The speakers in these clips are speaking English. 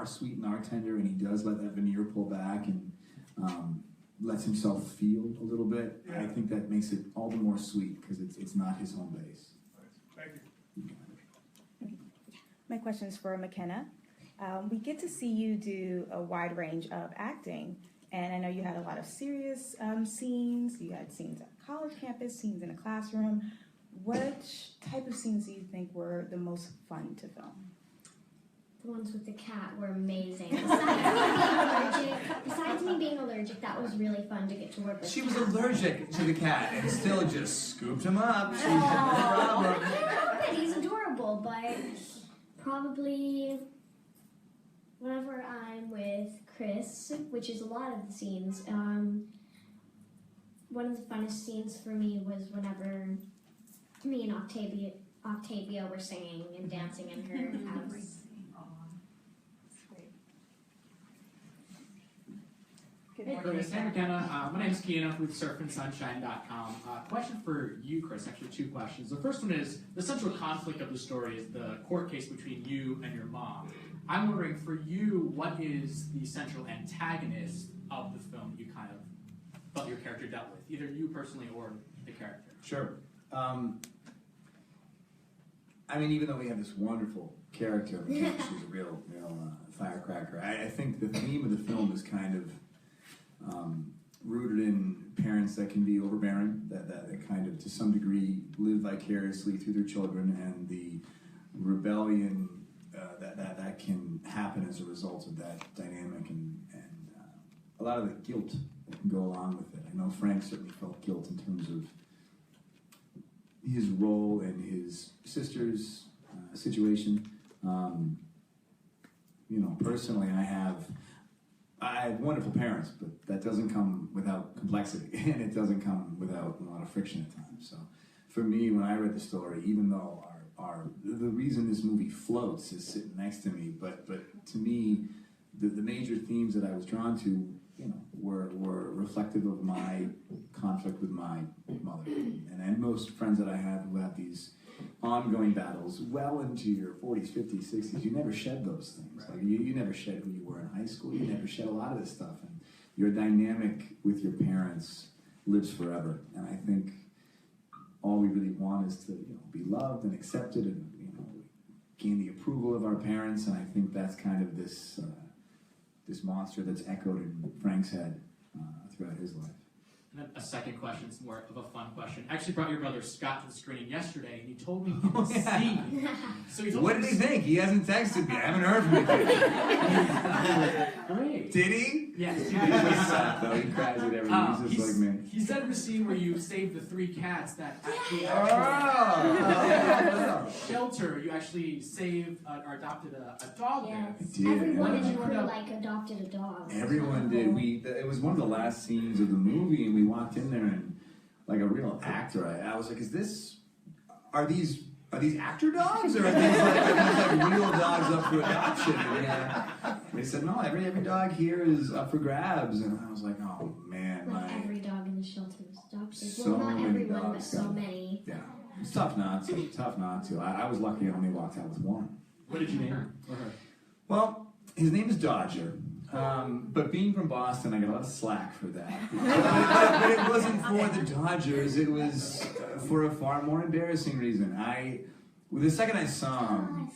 are sweet and are tender, and he does let that veneer pull back and lets himself feel a little bit, I think that makes it all the more sweet because it's not his home base. Thank you. My question is for Mckenna. We get to see you do a wide range of acting, and I know you had a lot of serious scenes. You had scenes at college campus, scenes in a classroom. Which type of scenes do you think were the most fun to film? The ones with the cat were amazing. Besides me being allergic, that was really fun to get to work with. She was allergic to the cat and still just scooped him up. She had no problem. He's adorable, but probably whenever I'm with Chris, which is a lot of the scenes, one of the funnest scenes for me was whenever me and Octavia were singing and dancing in her house. Hey Chris, hey Mckenna. My name is Mckenna with surfandsunshine.com. Question for you, Chris, actually two questions. The first one is, the central conflict of the story is the court case between you and your mom. I'm wondering, for you, what is the central antagonist of the film that you kind of felt your character dealt with, either you personally or the character? Sure. I mean, even though we have this wonderful character, she's a real firecracker, I think the theme of the film is kind of rooted in parents that can be overbearing, that kind of, to some degree, live vicariously through their children, and the rebellion that can happen as a result of that dynamic, and a lot of the guilt that can go along with it. I know Frank certainly felt guilt in terms of his role in his sister's situation. Personally, I have wonderful parents, but that doesn't come without complexity, and it doesn't come without a lot of friction at times. So for me, when I read the story, even though the reason this movie floats is sitting next to me, but to me, the major themes that I was drawn to, were reflective of my conflict with my mother. And most friends that I have who have these ongoing battles well into your 40s, 50s, 60s, you never shed those things. Like you never shed who you were in high school. You never shed a lot of this stuff. And your dynamic with your parents lives forever. And I think all we really want is to be loved and accepted and gain the approval of our parents. And I think that's kind of this monster that's echoed in Frank's head throughout his life. And then a second question, it's more of a fun question. I actually brought your brother Scott to the screening yesterday, and he told me he could sing. So he told What did he think? He hasn't texted me. I haven't heard from him. Great. Did he? Yes, he He's did. just sad, though. He cries at everything. He's just like me. He said in the scene where you saved the 3 cats that at the Oh. shelter, you actually saved or adopted a dog there. Yes, did, everyone in the yeah. crew adopted a dog. Everyone did. It was one of the last scenes of the movie, and we walked in there, and like a real actor, I was like, are these actor dogs, or are these like real dogs up for adoption? And they said, no, every dog here is up for grabs, and I was like, oh man, Every dog in the shelter was adopted. So Well, not many everyone, but dogs so got it. many. Yeah, it's tough not to. I was lucky I only walked out with one. What did you name her? Or her? Well, his name is Dodger. But being from Boston, I got a lot of slack for that. But it wasn't for the Dodgers. It was for a far more embarrassing reason. The second I saw him,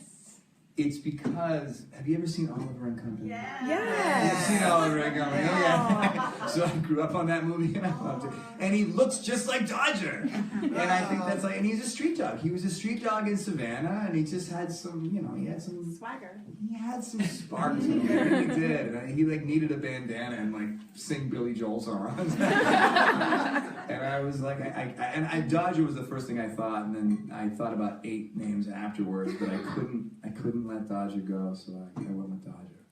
it's because, have you ever seen Oliver and Company? Yes. You've seen Oliver and Company, oh yeah. So I grew up on that movie and I loved it. And he looks just like Dodger. And I think that's and he's a street dog. He was a street dog in Savannah, and he just had some, he had some Swagger. He had some spark to him. He really did. And he needed a bandana and sing Billy Joel songs. And I was like, Dodger was the first thing I thought, and then I thought about 8 names afterwards, but I couldn't let Dodger go, so I went with Dodger.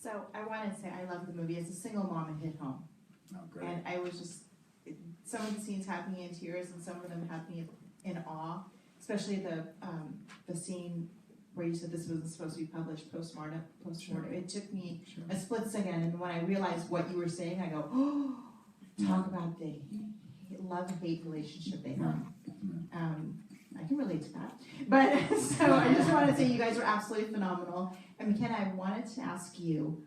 So I want to say I love the movie. As a single mom, it hit home. Oh, great. And I was some of the scenes had me in tears, and some of them had me in awe, especially the scene where you said this wasn't supposed to be published postmortem. Sure. It took me Sure. a split second, and when I realized what you were saying, I go, oh, talk about the love-hate relationship they have. I can relate to that. But so I just want to say you guys were absolutely phenomenal. And McKenna, I wanted to ask you,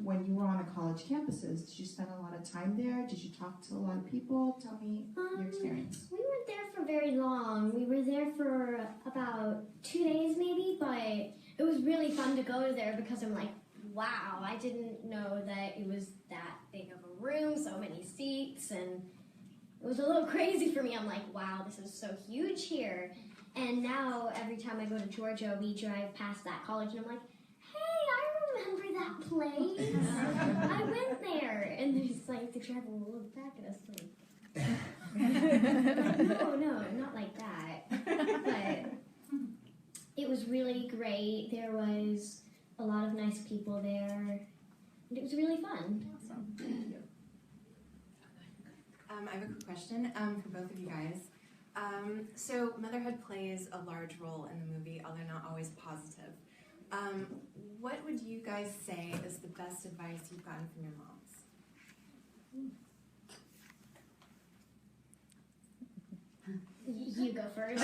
when you were on a college campuses, did you spend a lot of time there? Did you talk to a lot of people? Tell me your experience. We weren't there for very long. We were there for about 2 days maybe, but it was really fun to go there because I'm like, wow, I didn't know that it was that big of a room, so many seats, and it was a little crazy for me. I'm like, wow, this is so huge here. And now every time I go to Georgia, we drive past that college, and I'm like, hey, I remember that place. I went there. And there's like, the driver will look back at us like, no, not like that. But it was really great. There was a lot of nice people there. And it was really fun. Awesome. Thank you. I have a quick question for both of you guys. So motherhood plays a large role in the movie, although not always positive. What would you guys say is the best advice you've gotten from your moms? You go first.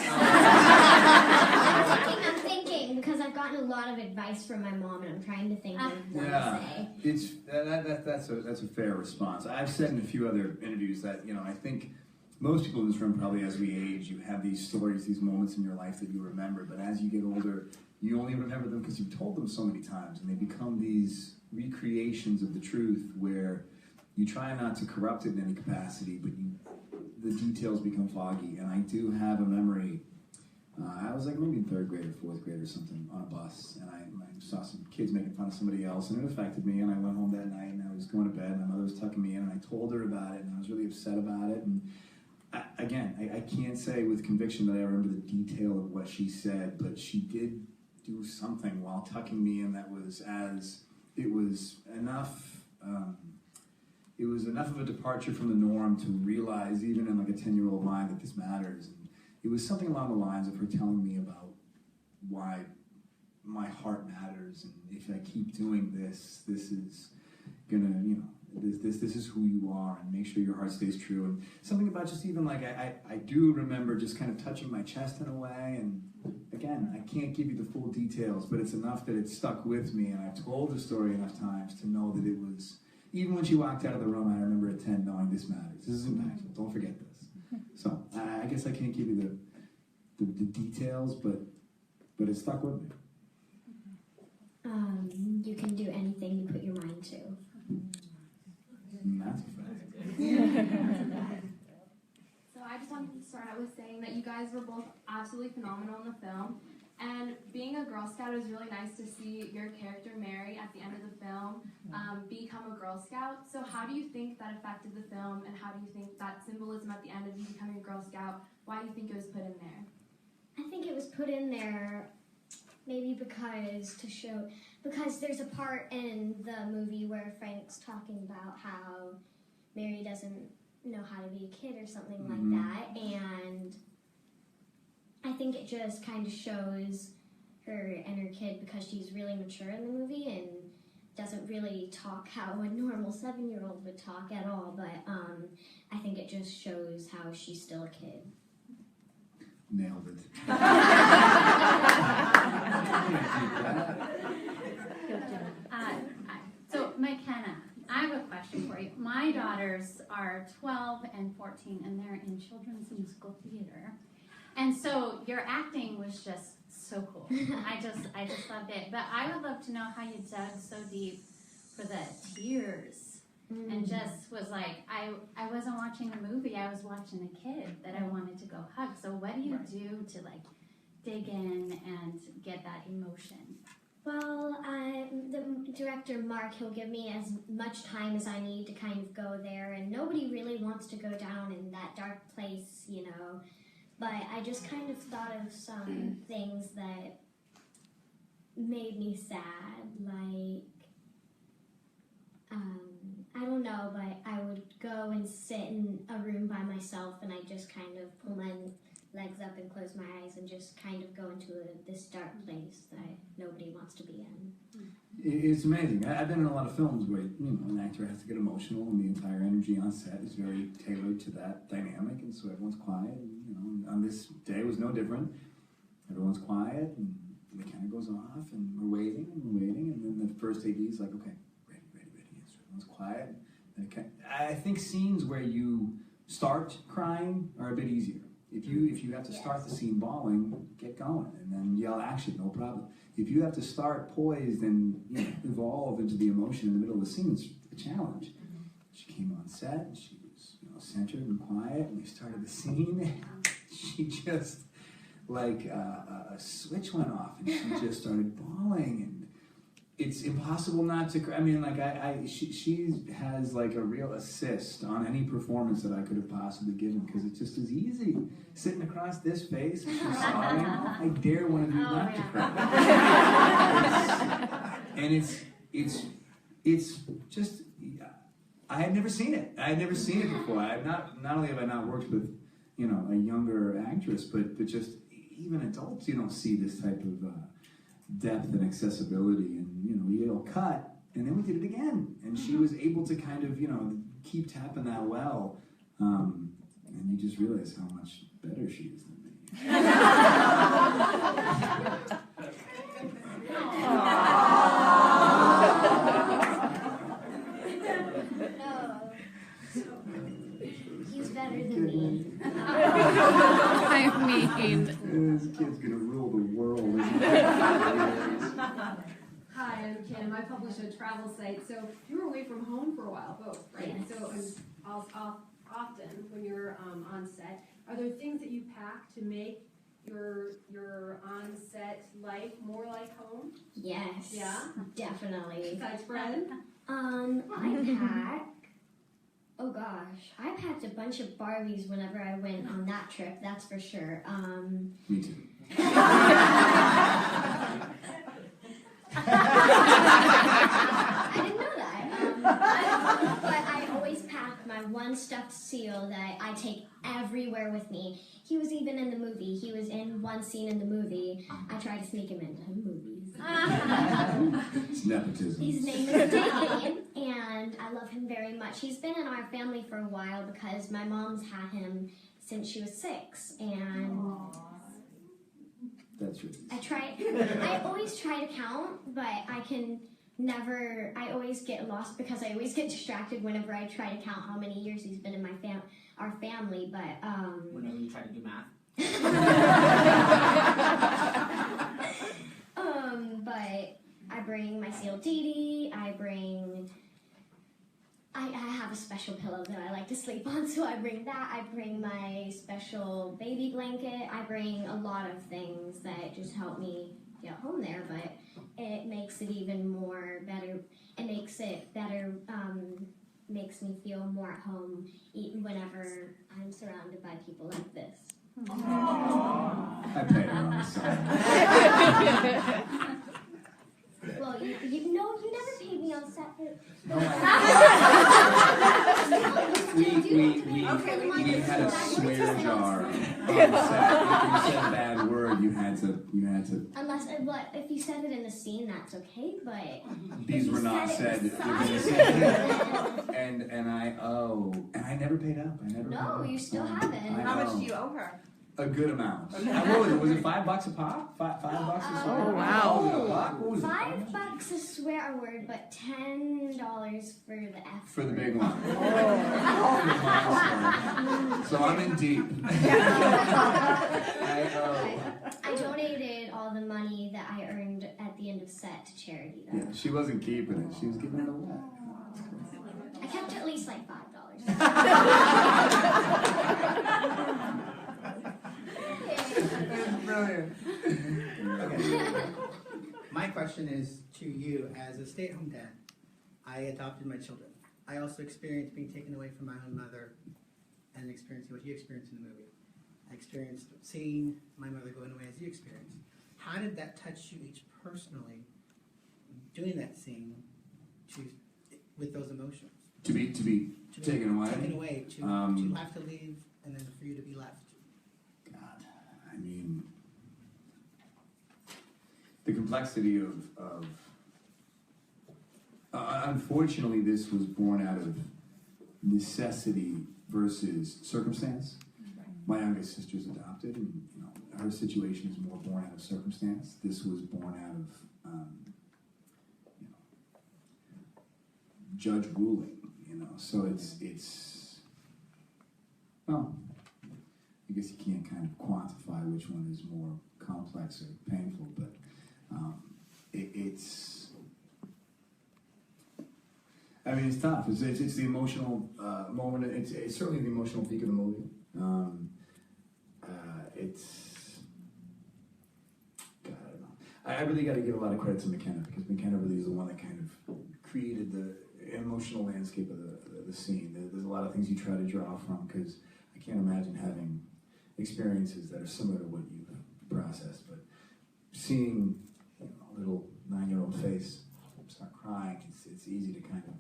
I'm thinking because I've gotten a lot of advice from my mom, and I'm trying to think of what to say. It's that's a fair response. I've said in a few other interviews that I think most people in this room probably as we age, you have these stories, these moments in your life that you remember, but as you get older, you only remember them because you've told them so many times, and they become these recreations of the truth where you try not to corrupt it in any capacity, but the details become foggy. And I do have a memory. I was like maybe in 3rd grade or 4th grade or something on a bus, and I saw some kids making fun of somebody else, and it affected me. And I went home that night, and I was going to bed, and my mother was tucking me in, and I told her about it, and I was really upset about it. And I can't say with conviction that I remember the detail of what she said, but she did do something while tucking me in that was it was enough. It was enough of a departure from the norm to realize, even in like a 10-year-old mind, that this matters. And it was something along the lines of her telling me about why my heart matters, and if I keep doing this, this is gonna, this is who you are, and make sure your heart stays true. And something about just even like I do remember just kind of touching my chest in a way. And again, I can't give you the full details, but it's enough that it stuck with me, and I've told the story enough times to know that it was. Even when she walked out of the room, I remember at 10 knowing this matters. This is impactful. Don't forget this. So I guess I can't give you the details, but it stuck with me. You can do anything you put your mind to. That's a fact. So I just wanted to start out with saying that you guys were both absolutely phenomenal in the film. And being a Girl Scout, it was really nice to see your character, Mary, at the end of the film, become a Girl Scout. So how do you think that affected the film, and how do you think that symbolism at the end of you becoming a Girl Scout, why do you think it was put in there? I think it was put in there maybe because there's a part in the movie where Frank's talking about how Mary doesn't know how to be a kid or something like that, and I think it just kind of shows her inner kid because she's really mature in the movie and doesn't really talk how a normal 7-year-old would talk at all, but I think it just shows how she's still a kid. Nailed it. So, Mckenna, I have a question for you. My daughters are 12 and 14, and they're in children's musical theater. And so your acting was just so cool. I just loved it. But I would love to know how you dug so deep for the tears and just was like, I wasn't watching a movie, I was watching a kid that I wanted to go hug. So what do you do to like dig in and get that emotion? Well, the director, Mark, he'll give me as much time as I need to kind of go there, and nobody really wants to go down in that dark place, But I just kind of thought of some things that made me sad, like, I don't know, but I would go and sit in a room by myself, and I just kind of pull my legs up and close my eyes and just kind of go into this dark place that nobody wants to be in. It's amazing. I've been in a lot of films where an actor has to get emotional, and the entire energy on set is very tailored to that dynamic, and so everyone's quiet. And on this day was no different. Everyone's quiet, and Mckenna goes off, and we're waiting, and then the first AD's like, okay, ready. So everyone's quiet. And I think scenes where you start crying are a bit easier. If you have to start the scene bawling, get going, and then yell action, no problem. If you have to start poised and evolve into the emotion in the middle of the scene, it's a challenge. She came on set, and she was centered and quiet, and we started the scene, and she just, like, a switch went off, and she just started bawling, and it's impossible not to cry. I mean, like, she has, like, a real assist on any performance that I could have possibly given, because it just is easy. Sitting across this face, and she's sobbing, I dare one of you not to cry. And it's just, I had never seen it. I had never seen it before. I have not only have I not worked with, a younger actress, but just even adults, you don't see this type of depth and accessibility. And we all cut, and then we did it again, and she was able to kind of keep tapping that well, and you just realize how much better she is than me. He's better than me. I mean, This kid's gonna rule the world. Isn't he? Hi, I'm Mckenna. I publish a travel site. So you were away from home for a while, both, right? Yes. So often when you're on set, are there things that you pack to make your on-set life more like home? Yes. Yeah? Definitely. Besides Fred? I pack. Oh gosh, I packed a bunch of Barbies whenever I went on that trip. That's for sure. Me too. I didn't know that. But I always pack my one stuffed seal that I take everywhere with me. He was even in the movie. He was in one scene in the movie. I tried to sneak him into movies. It's nepotism. His name is Dane, and I love him very much. He's been in our family for a while because my mom's had him since she was 6, and That's right. I always try to count, but I always get lost because I always get distracted whenever I try to count how many years he's been in our family, but Whenever you try to do math. but I bring my seal Dee. I have a special pillow that I like to sleep on, so I bring that. I bring my special baby blanket. I bring a lot of things that just help me get home there, but it makes it even more better. It makes it better, makes me feel more at home even whenever I'm surrounded by people like this. I pay her on the side. Well, you never paid me on set. We had a swear jar on set. If you said a bad word, you had to. Unless, if you said it in the scene, that's okay, but... These were not said. And I never paid up. No, you still haven't. How much do you owe her? A good amount. What was it? Was it $5 a pop? $5 a swear? Oh, wow. What was it? $5 a swear word, but $10 for the F. For the big one. So I'm in deep. I donated all the money that I earned at the end of set to charity, though. Yeah, she wasn't keeping it. She was giving it away. I kept at least like $5. That's brilliant. Okay. My question is to you as a stay-at-home dad. I adopted my children. I also experienced being taken away from my own mother and experiencing what you experienced in the movie. I experienced seeing my mother going away as you experienced. How did that touch you each personally, doing that scene with those emotions? To be taken away? Taken away, to have to leave and then for you to be left. God, I mean, the complexity of unfortunately, this was born out of necessity versus circumstance. my youngest sister's adopted, and her situation is more born out of circumstance. This was born out of judge ruling. So it's well, I guess you can't kind of quantify which one is more complex or painful, but it's tough. It's the emotional moment. It's certainly the emotional peak of the movie. God, I don't know. I really got to give a lot of credit to Mckenna, because Mckenna really is the one that kind of created the emotional landscape of the scene. There's a lot of things you try to draw from, because I can't imagine having experiences that are similar to what you've processed, but seeing a little 9-year-old face start crying, it's easy to kind of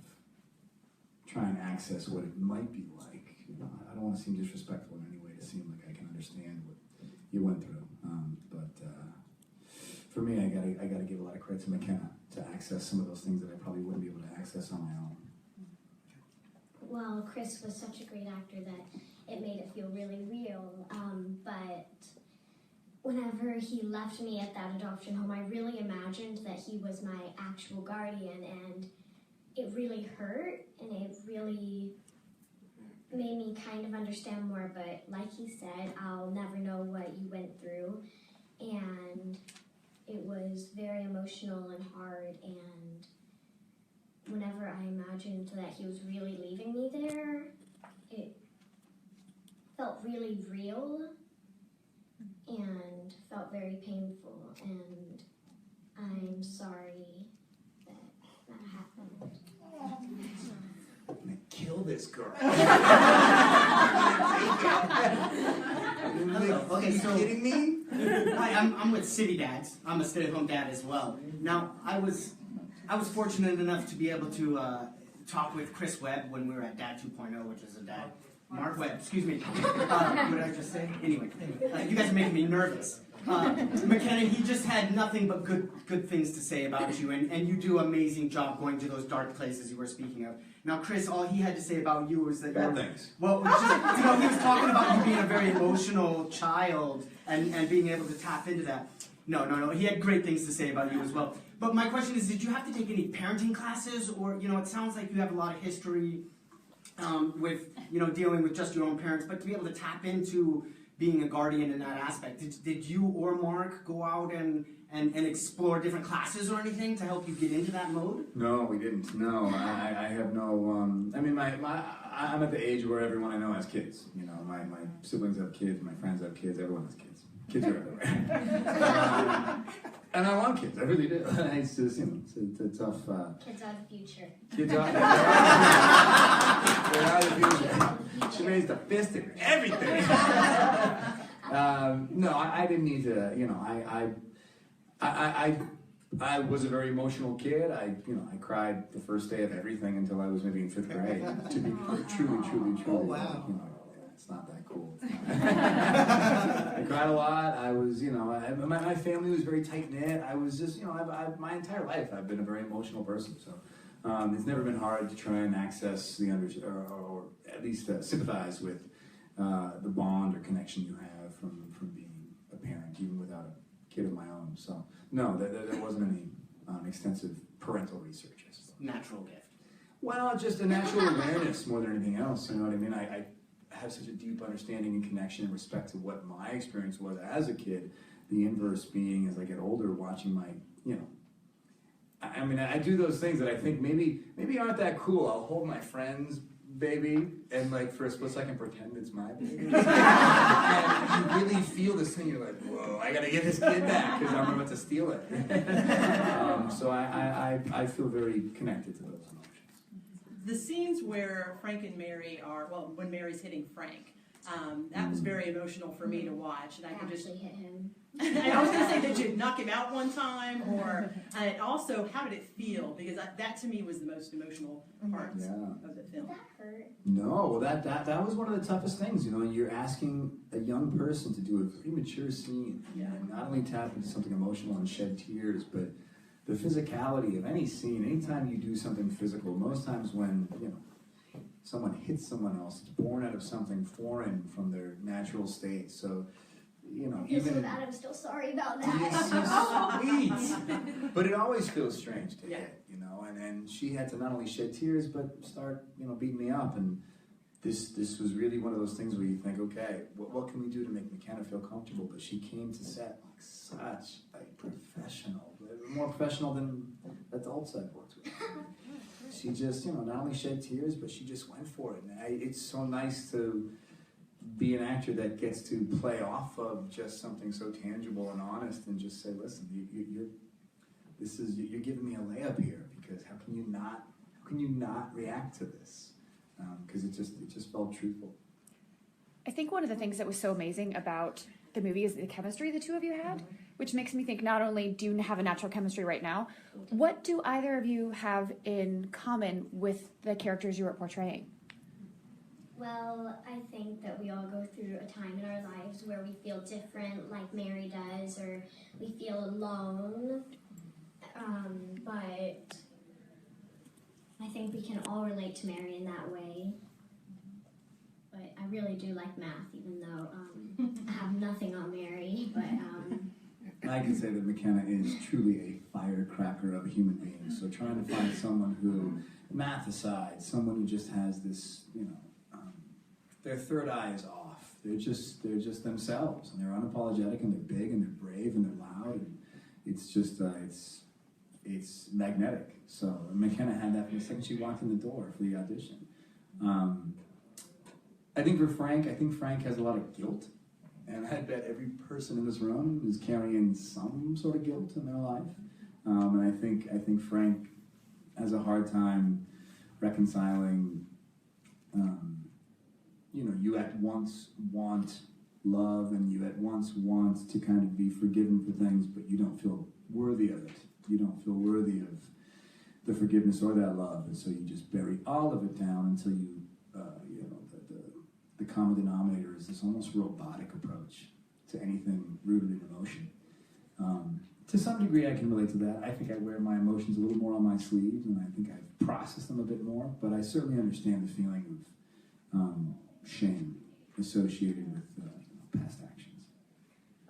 try and access what it might be like. I don't want to seem disrespectful in any way, to seem like I can understand what you went through, but for me, I gotta give a lot of credit to Mckenna to access some of those things that I probably wouldn't be able to access on my own. Well, Chris was such a great actor that it made it feel really real, but whenever he left me at that adoption home, I really imagined that he was my actual guardian, and it really hurt, and it really made me kind of understand more, but like he said, I'll never know what you went through, and it was very emotional and hard, and whenever I imagined that he was really leaving me there, it felt really real and felt very painful, and I'm sorry that happened. I'm gonna kill this girl. Okay, so are you kidding me? Hi, I'm with City Dads. I'm a stay-at-home dad as well. Now, I was fortunate enough to be able to talk with Chris Webb when we were at Dad 2.0, which is a dad. Mark Webb, excuse me. What did I just say? Anyway, you guys are making me nervous. Mckenna, he just had nothing but good things to say about you, and you do an amazing job going to those dark places you were speaking of. Now, Chris, all he had to say about you was that bad things. Well, just, he was talking about you being a very emotional child and being able to tap into that. No. He had great things to say about you as well. But my question is, did you have to take any parenting classes, or it sounds like you have a lot of history with dealing with just your own parents, but to be able to tap into being a guardian in that aspect, did you or Mark go out and explore different classes or anything to help you get into that mode? No, we didn't. No, I have no. I'm at the age where everyone I know has kids. My siblings have kids, my friends have kids, everyone has kids. Kids are everywhere. And I want kids, I really do. It's just, it's a tough. Kids are the future. Kids are the future. She raised a fist and everything. No, I didn't need to. I was a very emotional kid. I cried the first day of everything until I was maybe in 5th grade. To be truly. Oh, wow. It's not that cool. I cried a lot. I was, my family was very tight knit. I was just, my entire life I've been a very emotional person. So it's never been hard to try and access or at least sympathize with the bond or connection you have from being a parent, even without a kid of my own. So no, there wasn't any extensive parental research, I suppose. Natural gift. Well, just a natural awareness more than anything else. You know what I mean? I have such a deep understanding and connection in respect to what my experience was as a kid. The inverse being, as I get older, watching my, I do those things that I think maybe aren't that cool. I'll hold my friend's baby and for a split second pretend it's my baby. And you really feel this thing. You're like, whoa, I gotta get this kid back because I'm about to steal it. So I feel very connected to those emotions. The scenes where Frank and Mary when Mary's hitting Frank, that was very emotional for me to watch, and I could just hit him. I was going to say, did you knock him out one time, and also how did it feel? Because that to me was the most emotional part of the film. Did that hurt? No, that was one of the toughest things. You're asking a young person to do a very mature scene, and not only tap into something emotional and shed tears, but the physicality of any scene. Anytime you do something physical, most times when someone hits someone else. It's born out of something foreign from their natural state. So, you know, I feel so even bad. I'm still sorry about Yes, that. you're sweet. But it always feels strange to hit, you know. And she had to not only shed tears, but start, you know, beating me up. And this was really one of those things where you think, okay, what can we do to make Mckenna feel comfortable? But she came to set like such a professional, more professional than adults I've worked with. She just, you know, not only shed tears, but she just went for it. And it's so nice to be an actor that gets to play off of just something so tangible and honest, and just say, listen, you're giving me a layup here, because how can you not react to this? Because it just felt truthful. I think one of the things that was so amazing about the movie is the chemistry the two of you had, which makes me think not only do you have a natural chemistry right now, what do either of you have in common with the characters you were portraying? Well, I think that we all go through a time in our lives where we feel different, like Mary does, or we feel alone. But I think we can all relate to Mary in that way. But I really do like math, even though I have nothing on Mary. But I can say that Mckenna is truly a firecracker of a human being. So trying to find someone who, math aside, someone who just has this, you know, their third eye is off. They're just themselves, and they're unapologetic, and they're big, and they're brave, and they're loud, and it's just it's magnetic. So Mckenna had that from the second she walked in the door for the audition. I think for Frank, Frank has a lot of guilt, and I bet every person in this room is carrying some sort of guilt in their life. And I think Frank has a hard time reconciling. You know, you at once want love, and you at once want to kind of be forgiven for things, but you don't feel worthy of it. You don't feel worthy of the forgiveness or that love, and so you just bury all of it down until you, you know, the common denominator is this almost robotic approach to anything rooted in emotion. To some degree, I can relate to that. I think I wear my emotions a little more on my sleeves, and I think I've processed them a bit more, but I certainly understand the feeling of shame associated with past actions.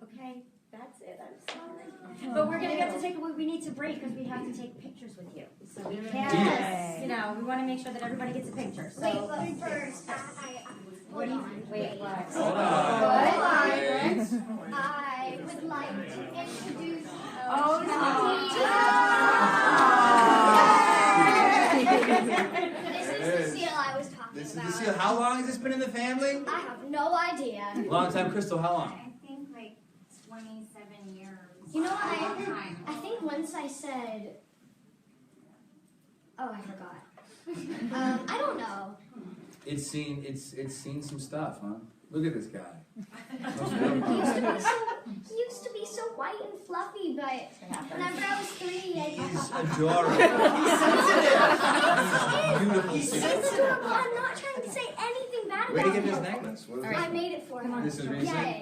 Okay, that's it. I'm sorry. But we're going to get to we need to break because we have to take pictures with you. So we can't, you know, we want to make sure that everybody gets a picture. So wait, but first, what do you wait, what? Hold on. I would like to introduce This is the seal I was talking about. This is the seal. How long has this been in the family? I have no idea. Long time, Crystal. How long? I think like 27 years. You know what? I think once I said, oh, I forgot. I don't know. It's seen some stuff, huh? Look at this guy. He used to be so white and fluffy, but whenever I was 3, He's adorable. He's adorable. I'm not trying to say anything bad about him. Where did he get this necklace? I made it for him. This is recent? Yeah.